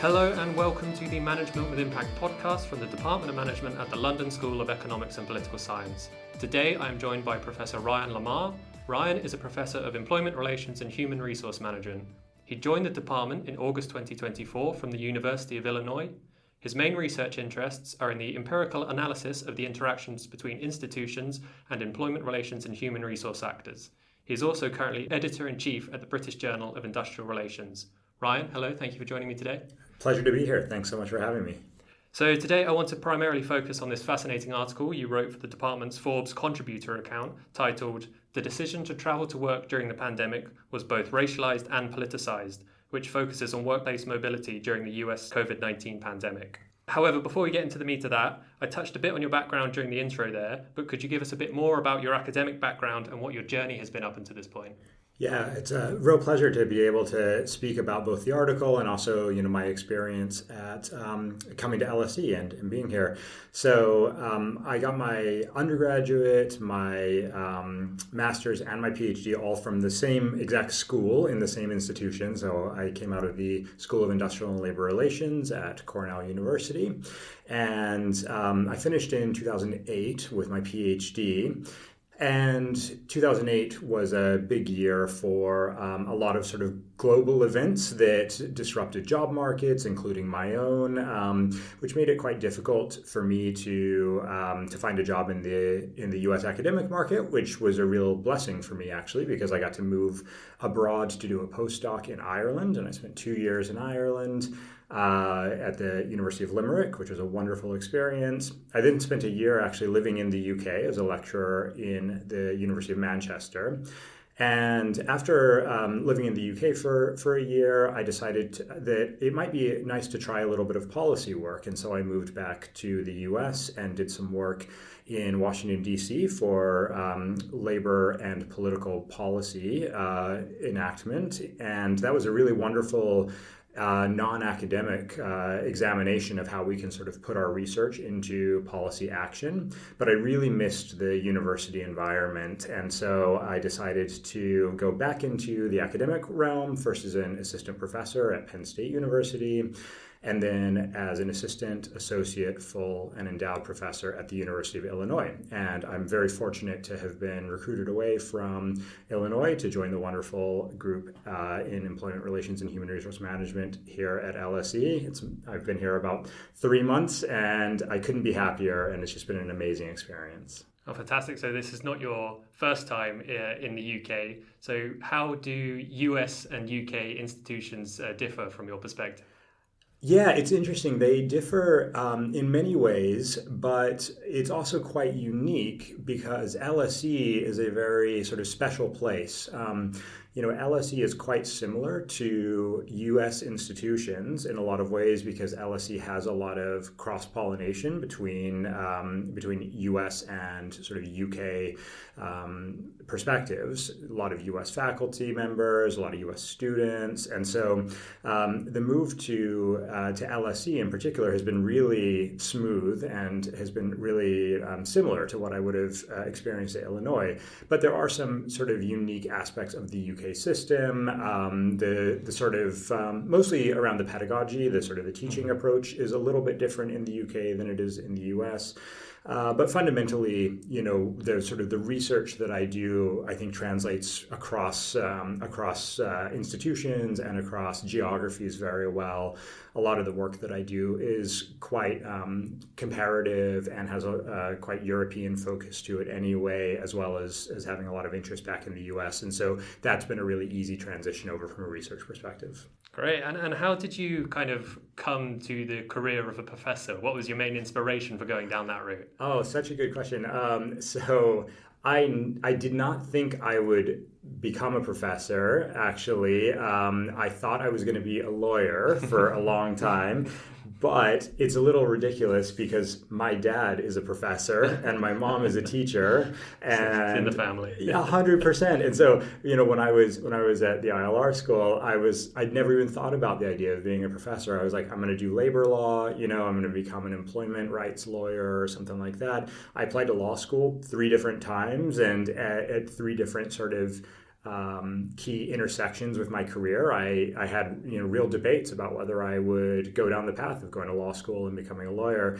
Hello and welcome to the Management with Impact podcast from the Department of Management at the London School of Economics and Political Science. Today I am joined by Professor Ryan Lamare. Ryan is a Professor of Employment Relations and Human Resource Management. He joined the department in August 2024 from the University of Illinois. His main research interests are in the empirical analysis of the interactions between institutions and employment relations and human resource actors. He is also currently Editor-in-Chief at the British Journal of Industrial Relations. Ryan, hello, thank you for joining me today. Pleasure to be here. Thanks so much for having me. So today I want to primarily focus on this fascinating article you wrote for the department's Forbes contributor account titled "The Decision to Travel to Work During the Pandemic Was Both Racialized and Politicized," which focuses on workplace mobility during the US COVID-19 pandemic. However, before we get into the meat of that, I touched a bit on your background during the intro there, but could you give us a bit more about your academic background and what your journey has been up until this point? Yeah, it's a real pleasure to be able to speak about both the article and also, my experience at coming to LSE and being here. So I got my undergraduate, my master's, and my PhD all from the same exact school in the same institution. So I came out of the School of Industrial and Labor Relations at Cornell University, and I finished in 2008 with my PhD. And 2008 was a big year for a lot of sort of global events that disrupted job markets, including my own, which made it quite difficult for me to find a job in the U.S. academic market, which was a real blessing for me, actually, because I got to move abroad to do a postdoc in Ireland, and I spent 2 years in Ireland. At the University of Limerick, which was a wonderful experience. I then spent a year actually living in the UK as a lecturer in the University of Manchester. And after living in the UK for a year, I decided that it might be nice to try a little bit of policy work. And so I moved back to the US and did some work in Washington, D.C. for labor and political policy enactment. And that was a really wonderful non-academic examination of how we can sort of put our research into policy action. But I really missed the university environment. And so I decided to go back into the academic realm, first as an assistant professor at Penn State University, and then as an assistant, associate, full, and endowed professor at the University of Illinois. And I'm very fortunate to have been recruited away from Illinois to join the wonderful group in Employment Relations and Human Resource Management here at LSE. I've been here about 3 months, and I couldn't be happier, and it's just been an amazing experience. Oh, fantastic. So this is not your first time in the UK. So how do US and UK institutions differ from your perspective? Yeah, it's interesting. They differ in many ways, but it's also quite unique because LSE is a very sort of special place. LSE is quite similar to U.S. institutions in a lot of ways because LSE has a lot of cross-pollination between U.S. and sort of U.K. Perspectives. A lot of U.S. faculty members, a lot of U.S. students, and so the move to LSE in particular has been really smooth and has been really similar to what I would have experienced at Illinois. But there are some sort of unique aspects of the UK system, the sort of mostly around the pedagogy, the sort of the teaching approach is a little bit different in the UK than it is in the US. But fundamentally, the sort of the research that I do, I think translates across institutions and across geographies very well. A lot of the work that I do is quite comparative and has a quite European focus to it anyway, as well as having a lot of interest back in the US. And so that's been a really easy transition over from a research perspective. Great. And how did you kind of come to the career of a professor? What was your main inspiration for going down that route? Oh, such a good question. So I did not think I would become a professor, actually. I thought I was going to be a lawyer for a long time. But it's a little ridiculous because my dad is a professor and my mom is a teacher, and it's in the family. 100%. And so, when I was at the ILR school, I'd never even thought about the idea of being a professor. I was like, I'm going to do labor law. I'm going to become an employment rights lawyer or something like that. I applied to law school 3 different times and at 3 different sort of key intersections with my career. I had real debates about whether I would go down the path of going to law school and becoming a lawyer.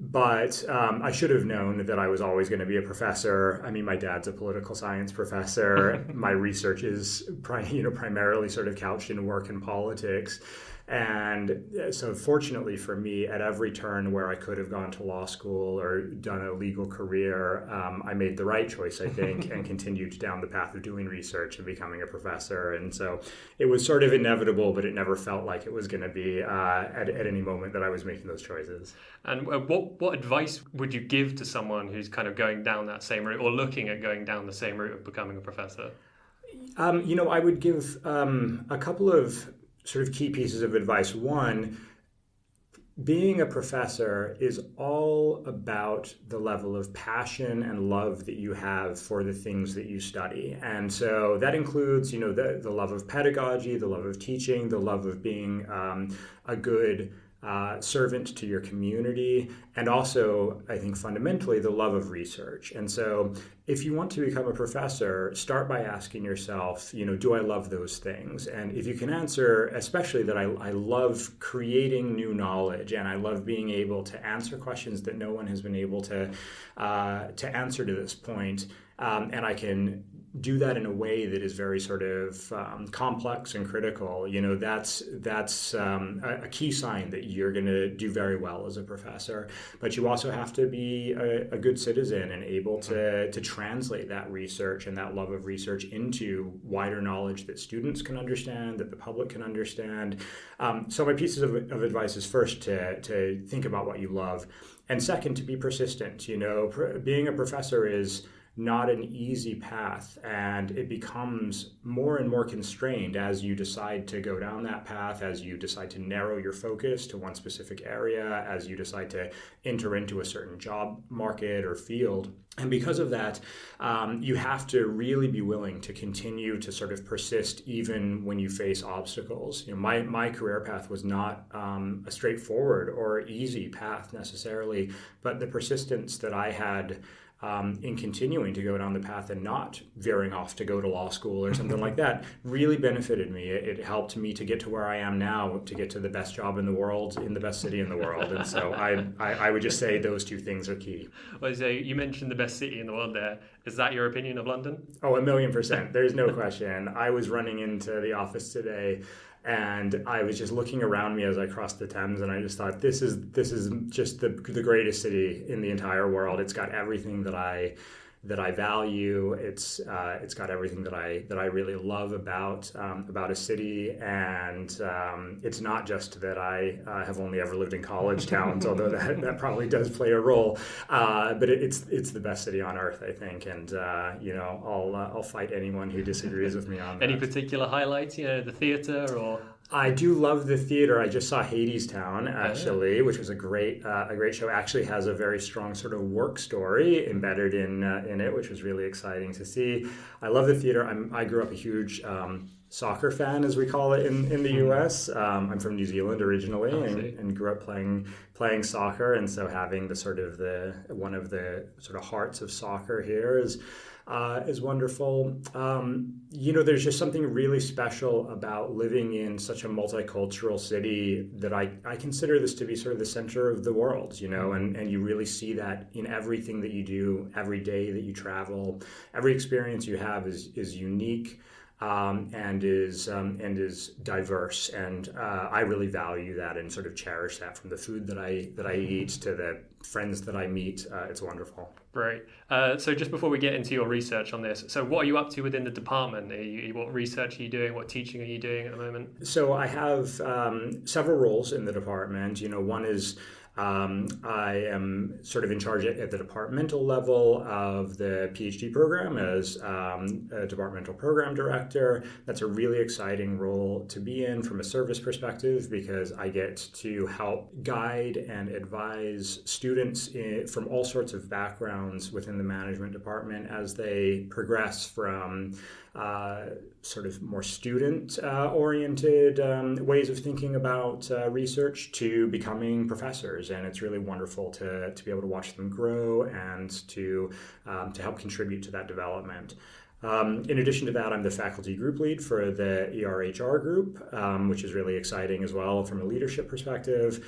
But I should have known that I was always going to be a professor. I mean, my dad's a political science professor. My research is primarily sort of couched in work and politics. And so fortunately for me, at every turn where I could have gone to law school or done a legal career, I made the right choice, I think, and continued down the path of doing research and becoming a professor. And so it was sort of inevitable, but it never felt like it was going to be at any moment that I was making those choices. And what advice would you give to someone who's kind of going down that same route or looking at going down the same route of becoming a professor? I would give a couple of sort of key pieces of advice. One, being a professor is all about the level of passion and love that you have for the things that you study. And so that includes, the love of pedagogy, the love of teaching, the love of being a good servant to your community, and also, I think fundamentally, the love of research. And so if you want to become a professor, start by asking yourself, do I love those things? And if you can answer, especially that I love creating new knowledge, and I love being able to answer questions that no one has been able to answer to this point, and I can do that in a way that is very sort of complex and critical, that's a key sign that you're going to do very well as a professor. But you also have to be a good citizen and able to translate that research and that love of research into wider knowledge that students can understand, that the public can understand. So my pieces of advice is first to think about what you love, and second, to be persistent. Being a professor is not an easy path, and it becomes more and more constrained as you decide to go down that path, as you decide to narrow your focus to one specific area, as you decide to enter into a certain job market or field. And because of that, you have to really be willing to continue to sort of persist even when you face obstacles. My career path was not a straightforward or easy path necessarily, but the persistence that I had in continuing to go down the path and not veering off to go to law school or something like that really benefited me. It helped me to get to where I am now, to get to the best job in the world, in the best city in the world. And so I would just say those two things are key. Well, so you mentioned the best city in the world there. Is that your opinion of London? Oh, 1,000,000%. There's no question. I was running into the office today, and I was just looking around me as I crossed the Thames, and I just thought, this is just the greatest city in the entire world. It's got everything that I value. It's got everything that I really love about a city, and it's not just that I have only ever lived in college towns, although that probably does play a role. But it's the best city on earth, I think, and I'll fight anyone who disagrees with me on that. Any particular highlights? The theatre or? I do love the theater. I just saw Hadestown, actually, which was a great show. Actually has a very strong sort of work story embedded in it, which was really exciting to see. I love the theater. I grew up a huge soccer fan, as we call it in the U.S. I'm from New Zealand originally, and grew up playing soccer, and so having one of the sort of hearts of soccer here is wonderful. There's just something really special about living in such a multicultural city that I consider this to be sort of the center of the world, and you really see that in everything that you do, every day that you travel. Every experience you have is unique. And is diverse, and I really value that and sort of cherish that, from the food that I eat to the friends that I meet. It's wonderful. Great. So just before we get into your research on this, so what are you up to within the department? What research are you doing? What teaching are you doing at the moment? So I have several roles in the department. One is I am sort of in charge at the departmental level of the PhD program as a departmental program director. That's a really exciting role to be in from a service perspective, because I get to help guide and advise students from all sorts of backgrounds within the management department as they progress from sort of more student-oriented ways of thinking about research to becoming professors. And it's really wonderful to be able to watch them grow and to help contribute to that development. In addition to that, I'm the faculty group lead for the ERHR group, which is really exciting as well from a leadership perspective.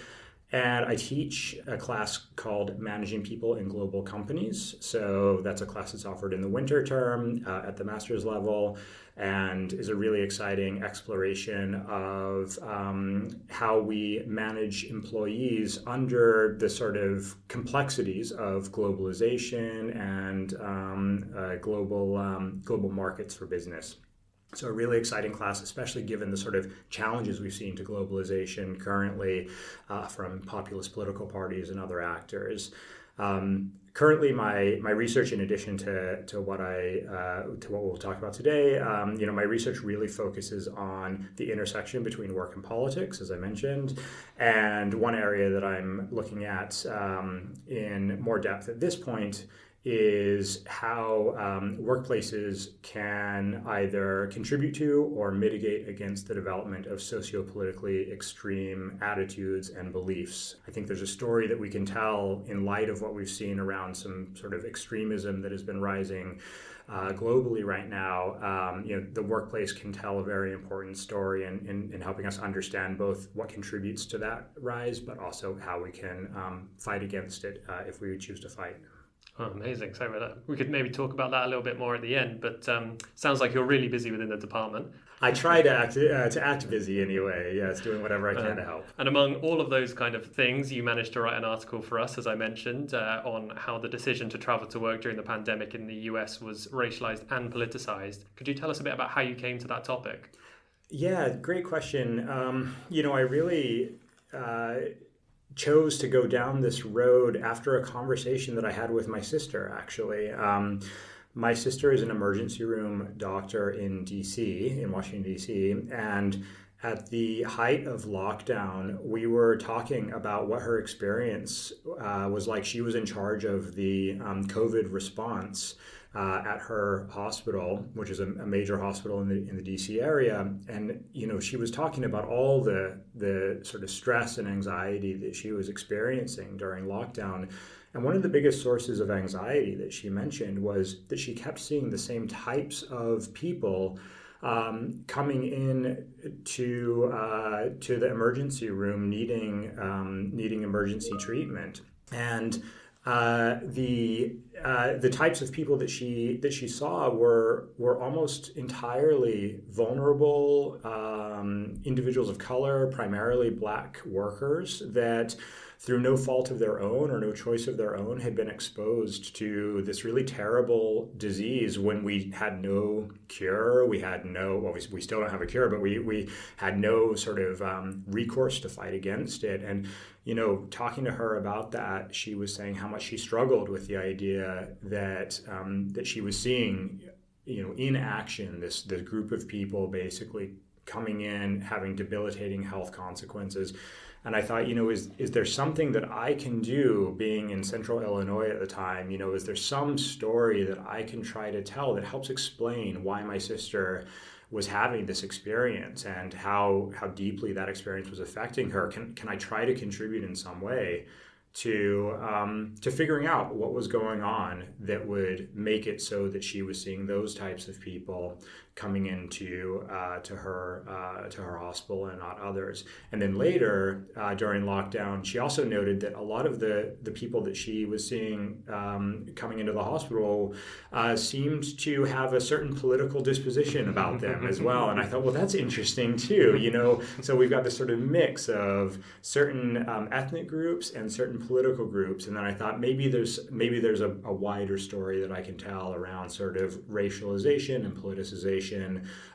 And I teach a class called Managing People in Global Companies. So that's a class that's offered in the winter term at the master's level, and is a really exciting exploration of how we manage employees under the sort of complexities of globalization and global markets for business. So a really exciting class, especially given the sort of challenges we've seen to globalization currently from populist political parties and other actors. Currently, my research, in addition to what we'll talk about today, my research really focuses on the intersection between work and politics, as I mentioned. And one area that I'm looking at in more depth at this point is how workplaces can either contribute to or mitigate against the development of sociopolitically extreme attitudes and beliefs. I think there's a story that we can tell in light of what we've seen around some sort of extremism that has been rising globally right now. The workplace can tell a very important story in helping us understand both what contributes to that rise, but also how we can fight against it if we choose to fight. Oh, amazing. So we could maybe talk about that a little bit more at the end, but sounds like you're really busy within the department. I try to act busy anyway. Yes, doing whatever I can to help. And among all of those kind of things, you managed to write an article for us, as I mentioned, on how the decision to travel to work during the pandemic in the US was racialized and politicized. Could you tell us a bit about how you came to that topic? Yeah, great question. I really chose to go down this road after a conversation that I had with my sister, actually. My sister is an emergency room doctor in Washington, D.C., and at the height of lockdown, we were talking about what her experience was like. She was in charge of the COVID response at her hospital, which is a major hospital in the DC area. And, she was talking about all the sort of stress and anxiety that she was experiencing during lockdown. And one of the biggest sources of anxiety that she mentioned was that she kept seeing the same types of people coming in to the emergency room needing emergency treatment. And the types of people that she saw were almost entirely vulnerable individuals of color, primarily Black workers that, through no fault of their own or no choice of their own, had been exposed to this really terrible disease when we had no cure. We still don't have a cure, but we had no sort of recourse to fight against it. And talking to her about that, she was saying how much she struggled with the idea that she was seeing, in action, this group of people basically coming in, having debilitating health consequences. And I thought, is there something that I can do, being in central Illinois at the time? Is there some story that I can try to tell that helps explain why my sister was having this experience and how deeply that experience was affecting her? Can I try to contribute in some way to figuring out what was going on that would make it so that she was seeing those types of people coming into to her hospital and not others. And then later during lockdown, she also noted that a lot of the people that she was seeing coming into the hospital seemed to have a certain political disposition about them as well. And I thought, well, that's interesting too. So we've got this sort of mix of certain ethnic groups and certain political groups. And then I thought maybe there's a wider story that I can tell around sort of racialization and politicization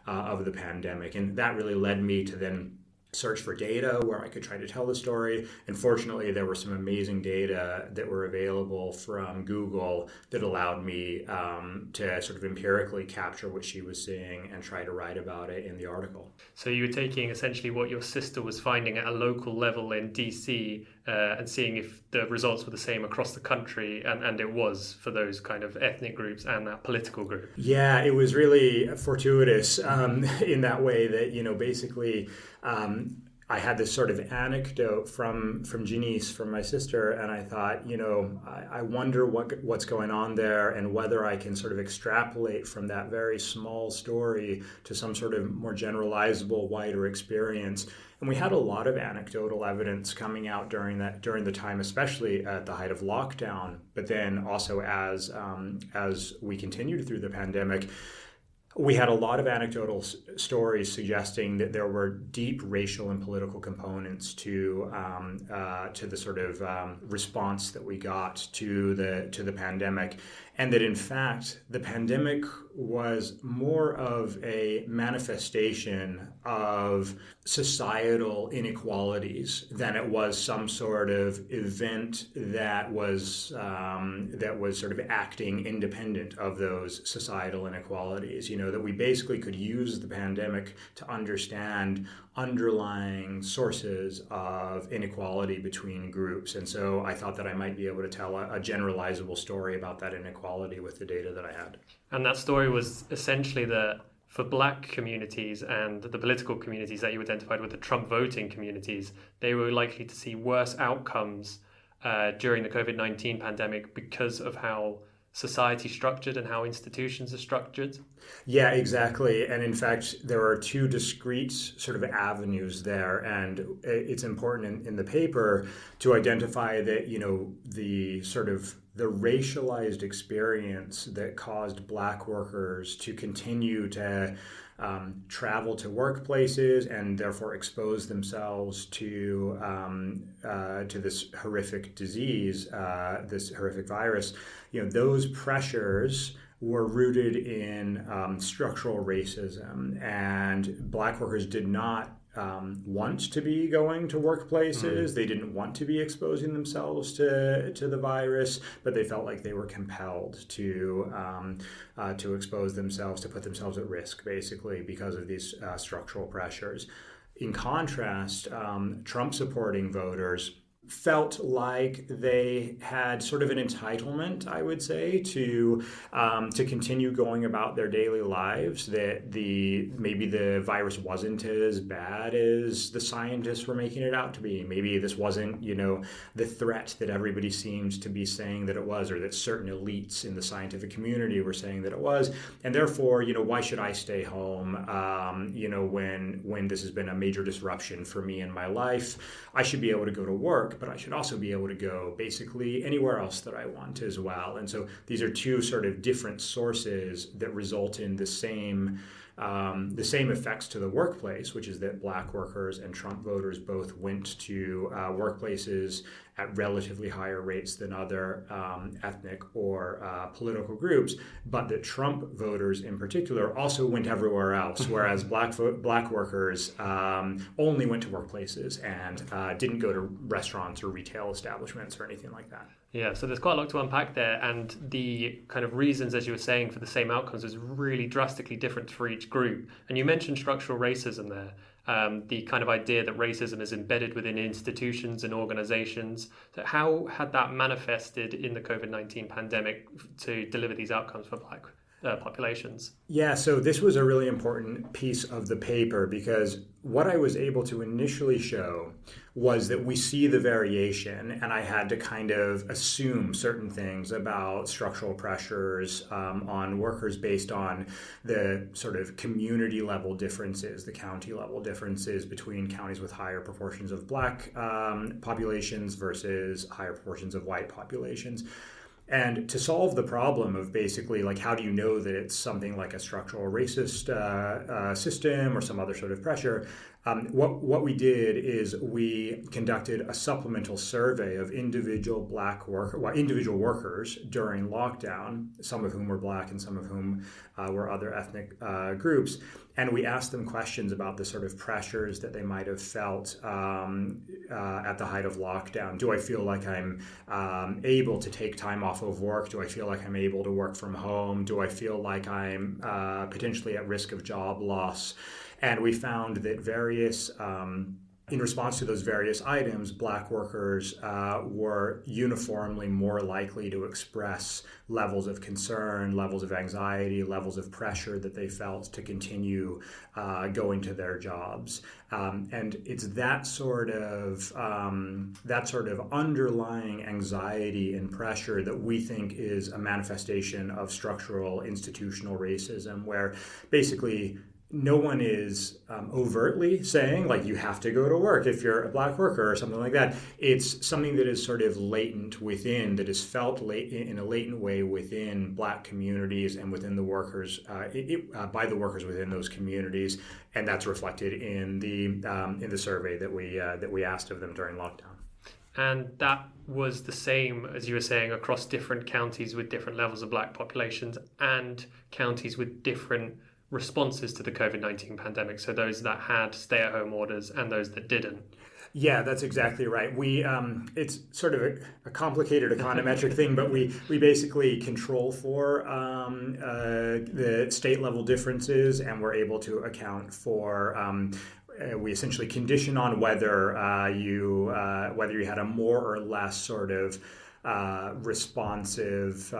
of the pandemic. And that really led me to then search for data where I could try to tell the story. And fortunately, there were some amazing data that were available from Google that allowed me to sort of empirically capture what she was seeing and try to write about it in the article. So you were taking essentially what your sister was finding at a local level in DC and seeing if the results were the same across the country, and it was for those kind of ethnic groups and that political group. Yeah, it was really fortuitous in that way that, basically I had this sort of anecdote from Janice, from my sister, and I thought, I wonder what's going on there and whether I can sort of extrapolate from that very small story to some sort of more generalizable, wider experience. And we had a lot of anecdotal evidence coming out during the time, especially at the height of lockdown, but then also as we continued through the pandemic. We had a lot of anecdotal stories suggesting that there were deep racial and political components to the sort of response that we got to the pandemic, and that in fact the pandemic was more of a manifestation of societal inequalities than it was some sort of event that was sort of acting independent of those societal inequalities. That we basically could use the pandemic to understand underlying sources of inequality between groups. And so I thought that I might be able to tell a generalizable story about that inequality with the data that I had. And that story was essentially that for Black communities and the political communities that you identified with the Trump voting communities, they were likely to see worse outcomes during the COVID-19 pandemic because of how society structured and how institutions are structured. Yeah, exactly. And in fact, there are two discrete sort of avenues there. And it's important in the paper to identify that, the sort of the racialized experience that caused Black workers to continue to travel to workplaces and therefore expose themselves to this horrific disease, this horrific virus. Those pressures were rooted in structural racism, and Black workers did not want to be going to workplaces. They didn't want to be exposing themselves to the virus, but they felt like they were compelled to expose themselves, to put themselves at risk, basically, because of these structural pressures. In contrast, Trump-supporting voters felt like they had sort of an entitlement, I would say, to continue going about their daily lives, that maybe the virus wasn't as bad as the scientists were making it out to be. Maybe this wasn't, the threat that everybody seemed to be saying that it was, or that certain elites in the scientific community were saying that it was. And therefore, why should I stay home, when this has been a major disruption for me in my life? I should be able to go to work, but I should also be able to go basically anywhere else that I want as well. And so these are two sort of different sources that result in the same effects to the workplace, which is that Black workers and Trump voters both went to workplaces at relatively higher rates than other ethnic or political groups, but that Trump voters in particular also went everywhere else, whereas Black workers only went to workplaces and didn't go to restaurants or retail establishments or anything like that. Yeah, so there's quite a lot to unpack there, and the kind of reasons, as you were saying, for the same outcomes is really drastically different for each group. And you mentioned structural racism there. The kind of idea that racism is embedded within institutions and organizations. So how had that manifested in the COVID-19 pandemic to deliver these outcomes for Black populations? Yeah, so this was a really important piece of the paper, because what I was able to initially show was that we see the variation, and I had to kind of assume certain things about structural pressures on workers based on the sort of community level differences, the county level differences between counties with higher proportions of Black populations versus higher proportions of white populations. And to solve the problem of basically, like, how do you know that it's something like a structural racist system or some other sort of pressure, what we did is we conducted a supplemental survey of individual individual workers during lockdown, some of whom were Black and some of whom were other ethnic groups. And we asked them questions about the sort of pressures that they might have felt at the height of lockdown. Do I feel like I'm able to take time off of work? Do I feel like I'm able to work from home? Do I feel like I'm potentially at risk of job loss? And we found that various in response to those various items, Black workers were uniformly more likely to express levels of concern, levels of anxiety, levels of pressure that they felt to continue going to their jobs. And it's that sort of underlying anxiety and pressure that we think is a manifestation of structural institutional racism, where basically no one is overtly saying, like, you have to go to work if you're a Black worker or something like that. It's something that is sort of latent within, that is felt in a latent way within Black communities and within the workers, by the workers within those communities, and that's reflected in the survey that we asked of them during lockdown. And that was the same, as you were saying, across different counties with different levels of Black populations and counties with different responses to the COVID-19 pandemic, so those that had stay-at-home orders and those that didn't. Yeah, that's exactly right. It's sort of a complicated econometric thing, but we basically control for the state level differences, and we're able to account for. We essentially condition on whether you had a more or less sort of responsive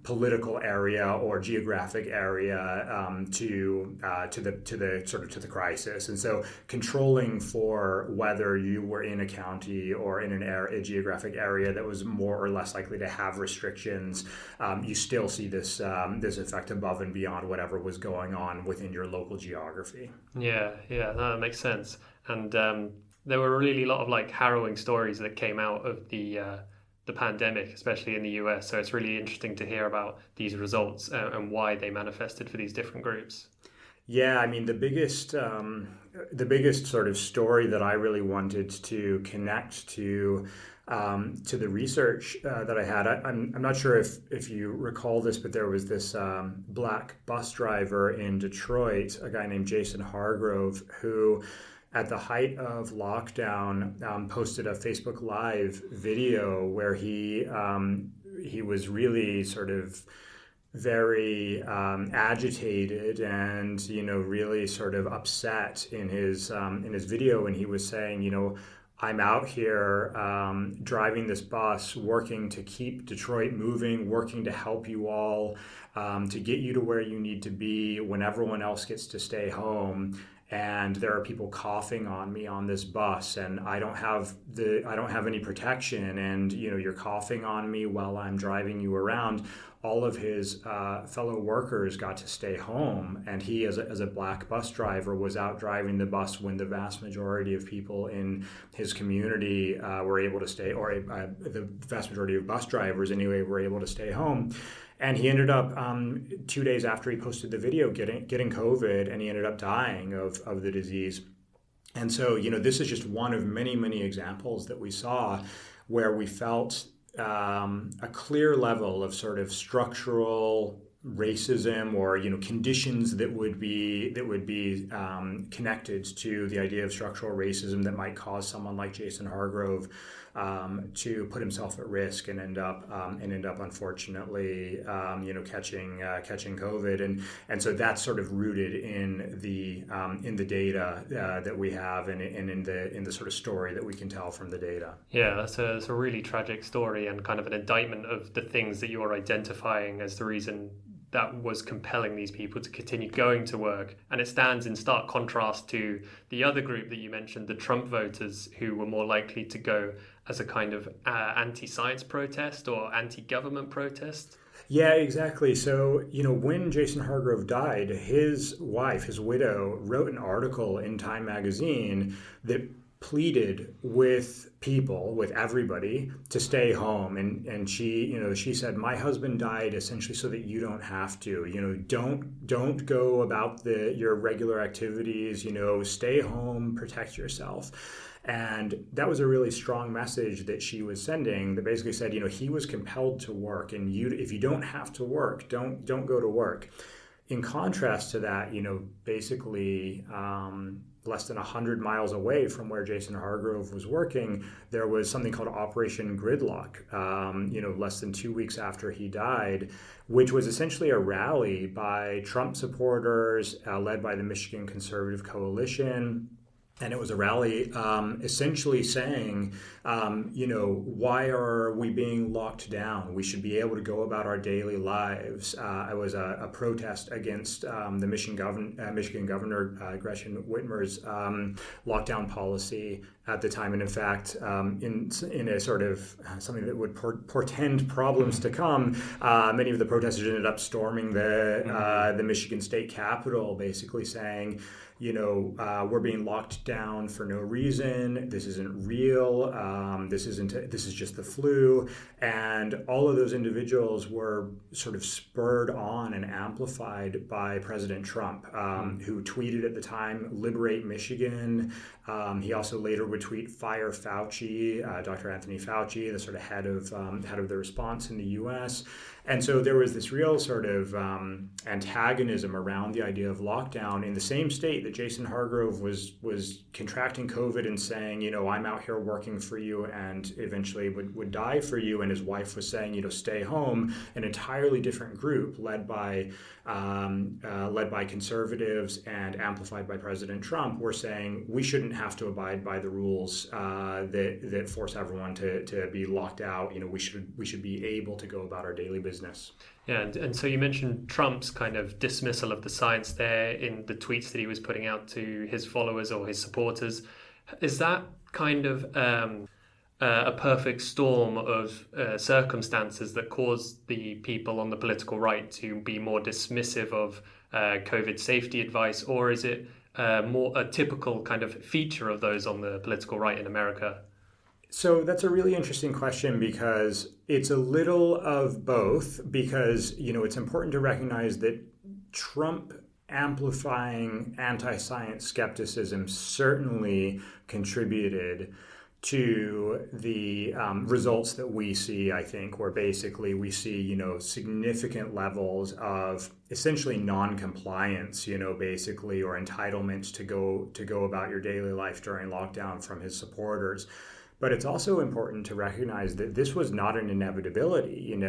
political area or geographic area to the crisis, and so controlling for whether you were in a county or in a geographic area that was more or less likely to have restrictions, you still see this effect above and beyond whatever was going on within your local geography. Yeah, that makes sense. And there were really a lot of like harrowing stories that came out of the pandemic, especially in the US. So it's really interesting to hear about these results and why they manifested for these different groups. Yeah, I mean, the biggest sort of story that I really wanted to connect to the research that I had. I'm not sure if you recall this, but there was this Black bus driver in Detroit, a guy named Jason Hargrove, who at the height of lockdown, posted a Facebook Live video where he was really sort of very agitated and really sort of upset in his video, and he was saying, I'm out here driving this bus, working to keep Detroit moving, working to help you all, to get you to where you need to be when everyone else gets to stay home. And there are people coughing on me on this bus, and I don't have any protection, and you're coughing on me while I'm driving you around. All of his fellow workers got to stay home, and he, as a Black bus driver, was out driving the bus when the vast majority of people in his community were able to stay, or the vast majority of bus drivers anyway were able to stay home. And he ended up 2 days after he posted the video getting COVID, and he ended up dying of the disease. And so, this is just one of many, many examples that we saw where we felt a clear level of sort of structural racism, or conditions that would be connected to the idea of structural racism that might cause someone like Jason Hargrove to put himself at risk and end up unfortunately catching COVID, and so that's sort of rooted in the data that we have, and in the sort of story that we can tell from the data. Yeah, that's a really tragic story, and kind of an indictment of the things that you're identifying as the reason that was compelling these people to continue going to work. And it stands in stark contrast to the other group that you mentioned, the Trump voters, who were more likely to go as a kind of anti-science protest or anti-government protest. Yeah, exactly. So, when Jason Hargrove died, his wife, his widow, wrote an article in Time magazine that pleaded with people, with everybody, to stay home, and she said, my husband died essentially so that you don't have to, don't go about your regular activities, stay home, protect yourself. And that was a really strong message that she was sending, that basically said, he was compelled to work, and if you don't have to work, don't go to work. In contrast to that, basically less than 100 miles away from where Jason Hargrove was working, there was something called Operation Gridlock, less than 2 weeks after he died, which was essentially a rally by Trump supporters led by the Michigan Conservative Coalition, And it was a rally essentially saying, why are we being locked down? We should be able to go about our daily lives. It was a protest against the Michigan Governor Gretchen Whitmer's lockdown policy at the time. And in fact, in a sort of something that would portend problems to come, many of the protesters ended up storming the Michigan State Capitol, basically saying, we're being locked down for no reason. This isn't real. This is just the flu. And all of those individuals were sort of spurred on and amplified by President Trump, who tweeted at the time, "Liberate Michigan." He also later would tweet, "Fire Fauci," Dr. Anthony Fauci, the sort of head of the response in the U.S. And so there was this real sort of antagonism around the idea of lockdown in the same state that Jason Hargrove was contracting COVID and saying, I'm out here working for you and eventually would die for you. And his wife was saying, stay home. An entirely different group led by conservatives and amplified by President Trump were saying we shouldn't have to abide by the rules that force everyone to be locked out. We should be able to go about our daily business. Yeah, and so you mentioned Trump's kind of dismissal of the science there in the tweets that he was putting out to his followers or his supporters. Is that kind of a perfect storm of circumstances that caused the people on the political right to be more dismissive of COVID safety advice, or is it more a typical kind of feature of those on the political right in America? So that's a really interesting question because it's a little of both, because, it's important to recognize that Trump amplifying anti-science skepticism certainly contributed to the results that we see, I think, where basically we see, significant levels of essentially non-compliance, basically, or entitlements to go about your daily life during lockdown from his supporters. But it's also important to recognize that this was not an inevitability. In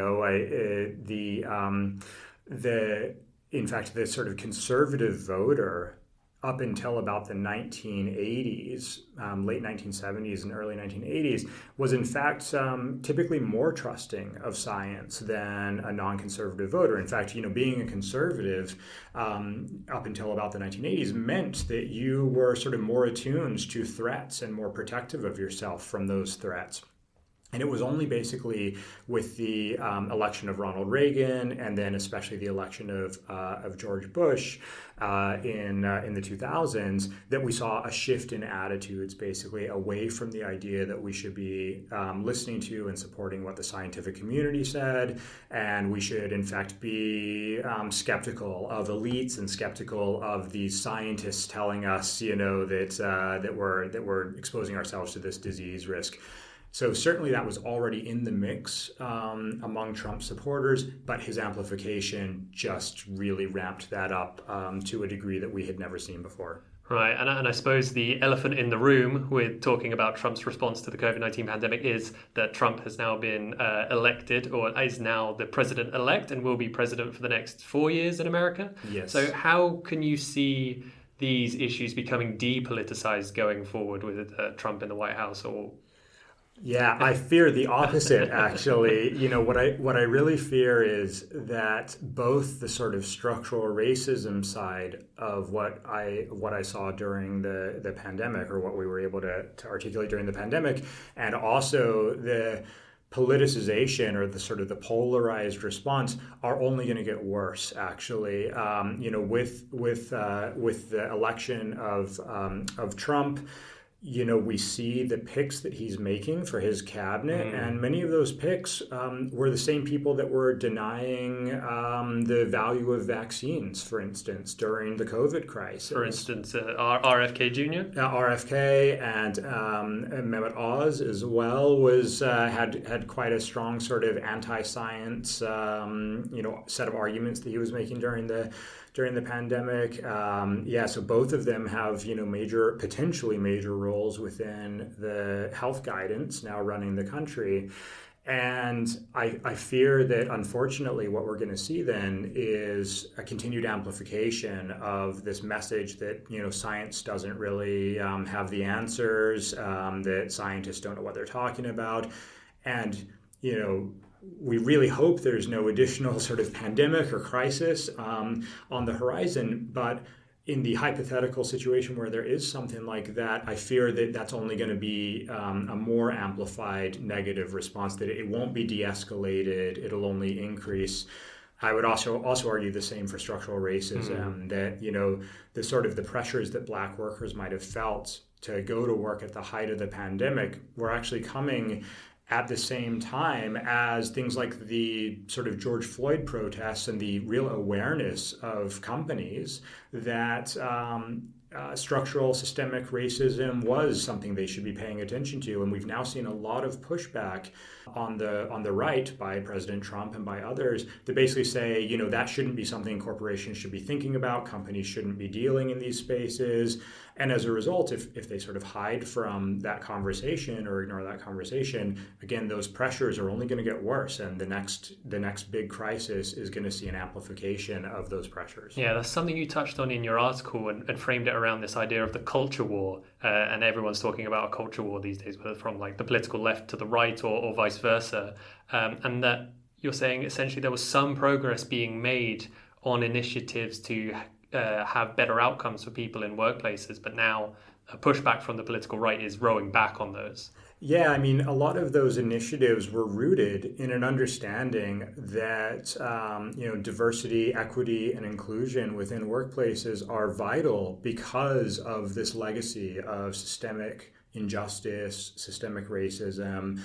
fact, the sort of conservative voter up until about the 1980s, late 1970s and early 1980s, was in fact typically more trusting of science than a non-conservative voter. In fact, being a conservative up until about the 1980s meant that you were sort of more attuned to threats and more protective of yourself from those threats. And it was only basically with the election of Ronald Reagan and then especially the election of George Bush in the 2000s that we saw a shift in attitudes, basically away from the idea that we should be listening to and supporting what the scientific community said, and we should in fact be skeptical of elites and skeptical of these scientists telling us, that we're exposing ourselves to this disease risk. So certainly that was already in the mix among Trump supporters, but his amplification just really ramped that up to a degree that we had never seen before. Right, and I suppose the elephant in the room with talking about Trump's response to the COVID-19 pandemic is that Trump has now been elected, or is now the president-elect and will be president for the next 4 years in America. Yes. So how can you see these issues becoming depoliticized going forward with Trump in the White House? Or yeah, I fear the opposite, actually. What I really fear is that both the sort of structural racism side of what I saw during the pandemic, or what we were able to articulate during the pandemic, and also the politicization or the sort of the polarized response are only going to get worse, actually. With the election of Trump, we see the picks that he's making for his cabinet, and many of those picks were the same people that were denying the value of vaccines, for instance, during the COVID crisis. For instance, RFK Jr.? RFK and Mehmet Oz as well had quite a strong sort of anti-science set of arguments that he was making during the pandemic. So both of them have potentially major roles within the health guidance now running the country. And I fear that, unfortunately, what we're going to see then is a continued amplification of this message that, science doesn't really have the answers, that scientists don't know what they're talking about. And, we really hope there's no additional sort of pandemic or crisis on the horizon. But in the hypothetical situation where there is something like that, I fear that that's only going to be a more amplified negative response, that it won't be de-escalated, it'll only increase. I would also argue the same for structural racism, that, the sort of the pressures that Black workers might have felt to go to work at the height of the pandemic were actually coming at the same time as things like the sort of George Floyd protests and the real awareness of companies that structural systemic racism was something they should be paying attention to. And we've now seen a lot of pushback on the right by President Trump and by others that basically say, that shouldn't be something corporations should be thinking about. Companies shouldn't be dealing in these spaces. And as a result, if they sort of hide from that conversation or ignore that conversation, again, those pressures are only going to get worse. And the next big crisis is going to see an amplification of those pressures. Yeah, that's something you touched on in your article and framed it around this idea of the culture war. And everyone's talking about a culture war these days, whether from like the political left to the right or vice versa. And that you're saying essentially there was some progress being made on initiatives to have better outcomes for people in workplaces, but now a pushback from the political right is rowing back on those. Yeah, I mean, a lot of those initiatives were rooted in an understanding that, diversity, equity, and inclusion within workplaces are vital because of this legacy of systemic injustice, systemic racism,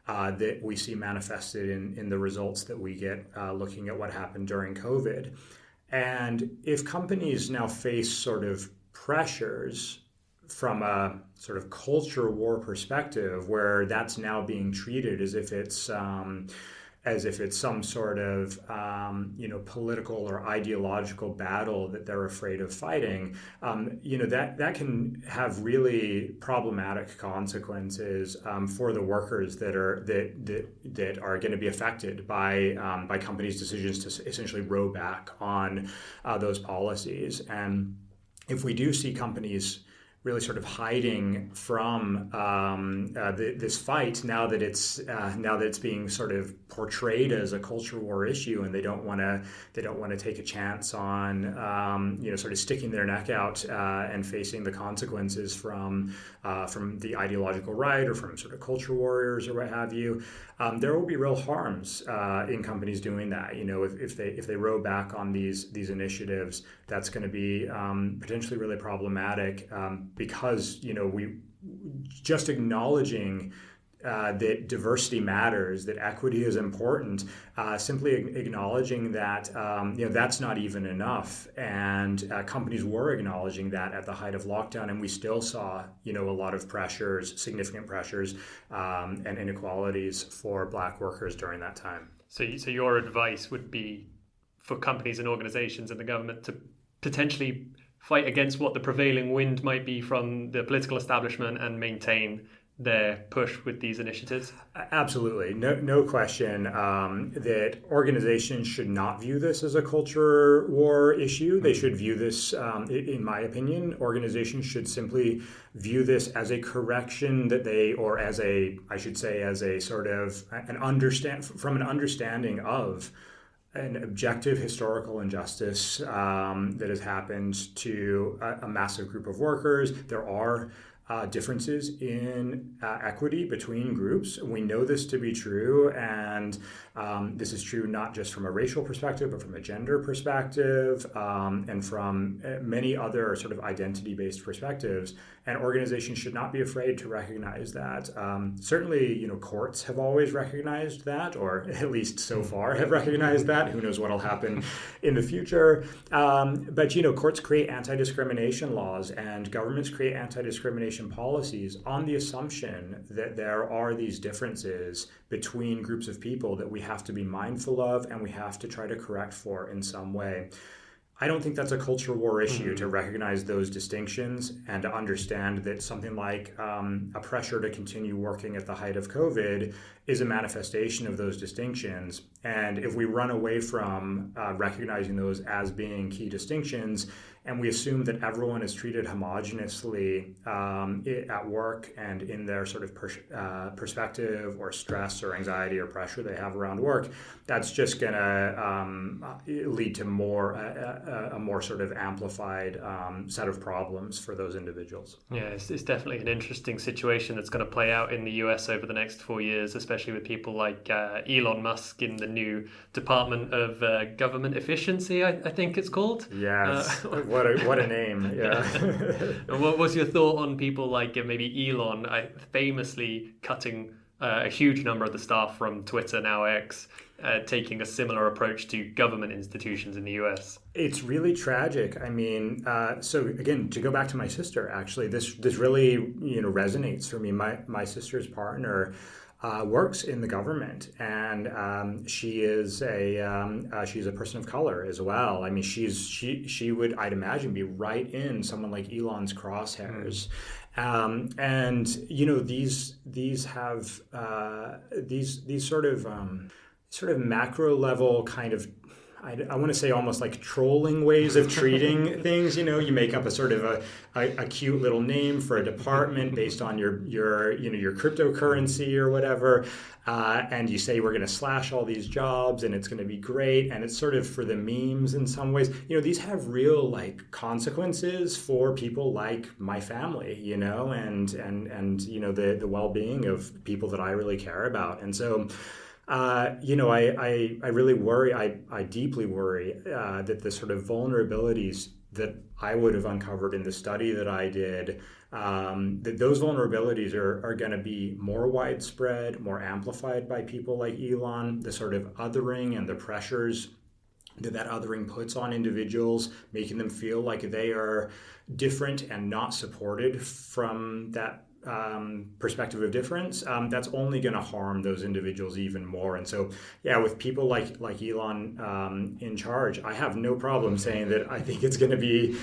that we see manifested in the results that we get looking at what happened during COVID. And if companies now face sort of pressures from a sort of culture war perspective, where that's now being treated as if it's some sort of political or ideological battle that they're afraid of fighting, that can have really problematic consequences for the workers that are going to be affected by companies' decisions to essentially row back on those policies. And if we do see companies really sort of hiding from this fight now that it's being sort of portrayed as a culture war issue, and they don't want to take a chance on sort of sticking their neck out and facing the consequences from the ideological right or from sort of culture warriors or what have you. There will be real harms in companies doing that. If they row back on these initiatives, that's going to be potentially really problematic. Because we just acknowledging that diversity matters, that equity is important, simply acknowledging that that's not even enough. And companies were acknowledging that at the height of lockdown, and we still saw a lot of pressures, significant pressures, and inequalities for Black workers during that time. So your advice would be for companies and organizations and the government to potentially fight against what the prevailing wind might be from the political establishment and maintain their push with these initiatives? Absolutely. No question that organizations should not view this as a culture war issue. They should view this, in my opinion, organizations should simply view this as a correction that as a sort of an understanding of an objective historical injustice that has happened to a massive group of workers. There are differences in equity between groups. We know this to be true, and this is true not just from a racial perspective, but from a gender perspective, and from many other sort of identity-based perspectives. And organizations should not be afraid to recognize that. Certainly, courts have always recognized that, or at least so far have recognized that. Who knows what will happen in the future? But courts create anti-discrimination laws, and governments create anti-discrimination policies on the assumption that there are these differences between groups of people that we have to be mindful of and we have to try to correct for in some way. I don't think that's a culture war issue to recognize those distinctions and to understand that something like a pressure to continue working at the height of COVID is a manifestation of those distinctions. And if we run away from recognizing those as being key distinctions, and we assume that everyone is treated homogenously at work and in their sort of perspective or stress or anxiety or pressure they have around work, that's just going to lead to a more sort of amplified set of problems for those individuals. Yeah, it's definitely an interesting situation that's going to play out in the US over the next 4 years, especially with people like Elon Musk in the new Department of Government Efficiency, I think it's called. Yes. What a name, yeah. And what was your thought on people like maybe Elon famously cutting a huge number of the staff from Twitter, now X, taking a similar approach to government institutions in the US? It's really tragic. I mean, so again, to go back to my sister, actually, this really resonates for me. My sister's partner works in the government, and she's a person of color as well. I mean, she would, I'd imagine, be right in someone like Elon's crosshairs. And these have these sort of macro level kind of, I want to say almost like trolling ways of treating things. You make up a sort of a cute little name for a department based on your cryptocurrency or whatever, and you say we're going to slash all these jobs and it's going to be great, and it's sort of for the memes in some ways. These have real consequences for people like my family, and the well-being of people that I really care about, and so. I really worry, I deeply worry that the sort of vulnerabilities that I would have uncovered in the study that I did, that those vulnerabilities are going to be more widespread, more amplified by people like Elon, the sort of othering and the pressures that othering puts on individuals, making them feel like they are different and not supported from that perspective of difference, that's only going to harm those individuals even more. And so, with people like Elon in charge, I have no problem saying that I think it's going to be,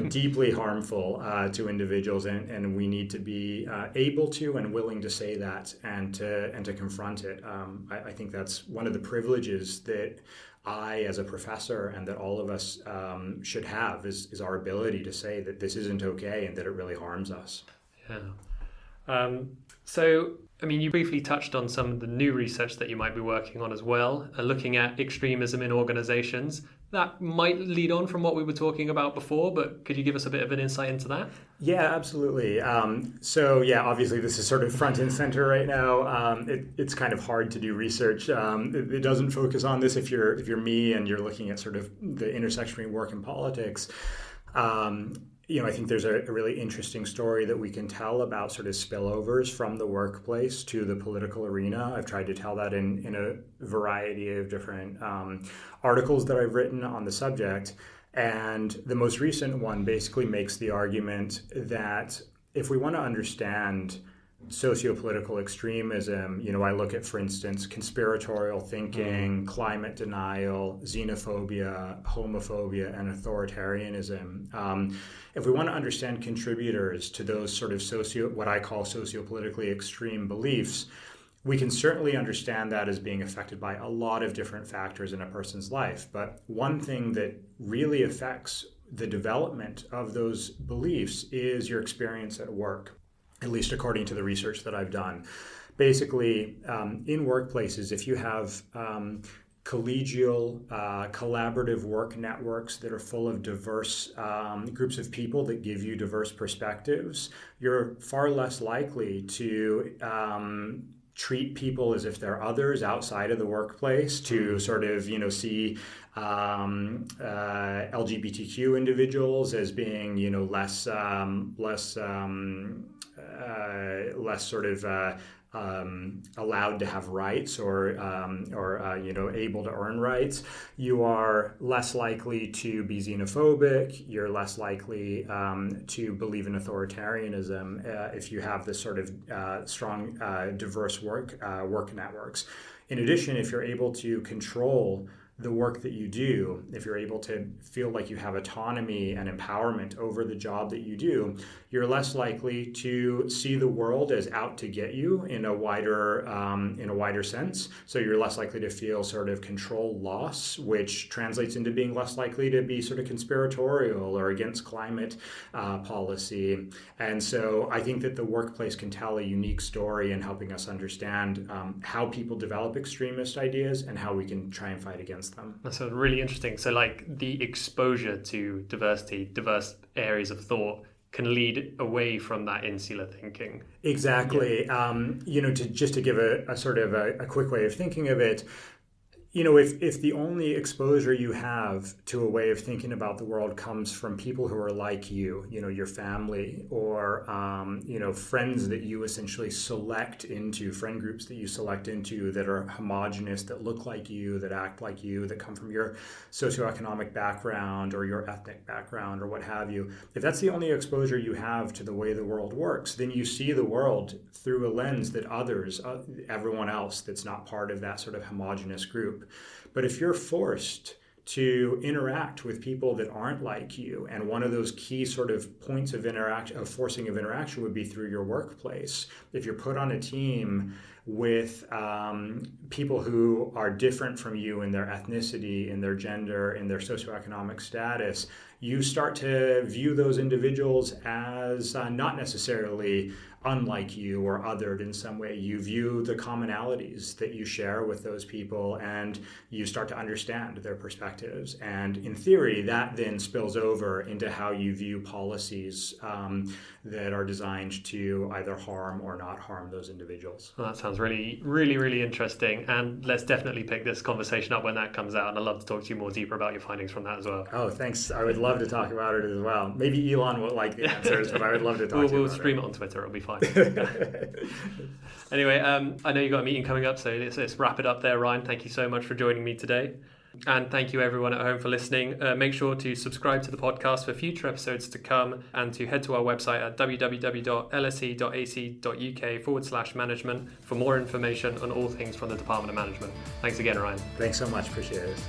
deeply harmful to individuals, and we need to be able to and willing to say that and to confront it. I think that's one of the privileges that I, as a professor, and that all of us should have is our ability to say that this isn't okay and that it really harms us. Yeah. So, I mean, you briefly touched on some of the new research that you might be working on as well, looking at extremism in organizations. That might lead on from what we were talking about before, but could you give us a bit of an insight into that? Yeah, absolutely. Obviously this is sort of front and center right now. It's kind of hard to do research. It doesn't focus on this if you're me and you're looking at sort of the intersection between work and politics. I think there's a really interesting story that we can tell about sort of spillovers from the workplace to the political arena. I've tried to tell that in a variety of different articles that I've written on the subject. And the most recent one basically makes the argument that if we want to understand sociopolitical extremism, I look at, for instance, conspiratorial thinking, climate denial, xenophobia, homophobia, and authoritarianism. If we want to understand contributors to those sort of what I call sociopolitically extreme beliefs, we can certainly understand that as being affected by a lot of different factors in a person's life. But one thing that really affects the development of those beliefs is your experience at work, at least according to the research that I've done. Basically, in workplaces, if you have collegial, collaborative work networks that are full of diverse groups of people that give you diverse perspectives, you're far less likely to treat people as if they're others outside of the workplace, to sort of, see LGBTQ individuals as being, less sort of allowed to have rights or able to earn rights. You are less likely to be xenophobic. You're less likely to believe in authoritarianism if you have this sort of strong, diverse work networks. In addition, if you're able to control the work that you do, if you're able to feel like you have autonomy and empowerment over the job that you do, you're less likely to see the world as out to get you in a wider sense. So you're less likely to feel sort of control loss, which translates into being less likely to be sort of conspiratorial or against climate policy. And so I think that the workplace can tell a unique story in helping us understand how people develop extremist ideas and how we can try and fight against them. That's really interesting. So like the exposure to diversity, diverse areas of thought can lead away from that insular thinking. Exactly. Yeah. To give a sort of a quick way of thinking of it, if the only exposure you have to a way of thinking about the world comes from people who are like you, your family or, friends that you essentially select into, friend groups that you select into that are homogenous, that look like you, that act like you, that come from your socioeconomic background or your ethnic background or what have you, if that's the only exposure you have to the way the world works, then you see the world through a lens that everyone else that's not part of that sort of homogenous group. But if you're forced to interact with people that aren't like you, and one of those key sort of points of forcing of interaction would be through your workplace. If you're put on a team with people who are different from you in their ethnicity, in their gender, in their socioeconomic status, you start to view those individuals as not necessarily unlike you or othered in some way. You view the commonalities that you share with those people and you start to understand their perspectives. And in theory, that then spills over into how you view policies that are designed to either harm or not harm those individuals. Well, that sounds really, really, really interesting. And let's definitely pick this conversation up when that comes out. And I'd love to talk to you more deeper about your findings from that as well. Oh, thanks. I would love to talk about it as well. Maybe Elon won't like the answers, but I would love to talk to you about it. We'll stream it on Twitter. It'll be fine. Anyway, I know you've got a meeting coming up, so let's wrap it up there, Ryan. Thank you so much for joining me today. And thank you everyone at home for listening. Make sure to subscribe to the podcast for future episodes to come and to head to our website at www.lse.ac.uk/management for more information on all things from the Department of Management. Thanks again, Ryan. Thanks so much. Appreciate it.